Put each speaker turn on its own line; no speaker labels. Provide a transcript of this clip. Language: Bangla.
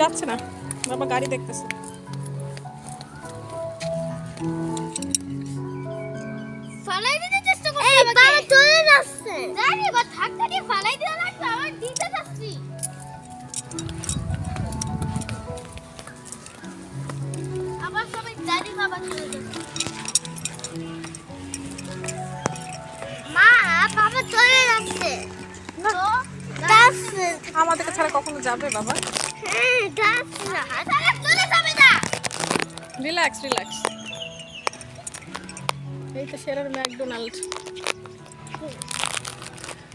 যাচ্ছে না, বাবা গাড়ি দেখতেছে।
ফালাই দিতে চেষ্টা করছে আমাকে। এই বাবা চলে যাচ্ছে। জানি বা ধাক্কা দিয়ে ফালাই দিতে লাগবে, আমার দিতে যাচ্ছি। আবার সবাই জানি বাবা চলে যাচ্ছে। মা বাবা চলে যাচ্ছে।
না
যাচ্ছে।
আমাদেরকে ছাড়া কখনো যাবে বাবা?
হ্যাঁ যাচ্ছে না, তাহলে চলে যাবে না।
Relax relax. এই তো শেরার ম্যাকডোনাল্ড।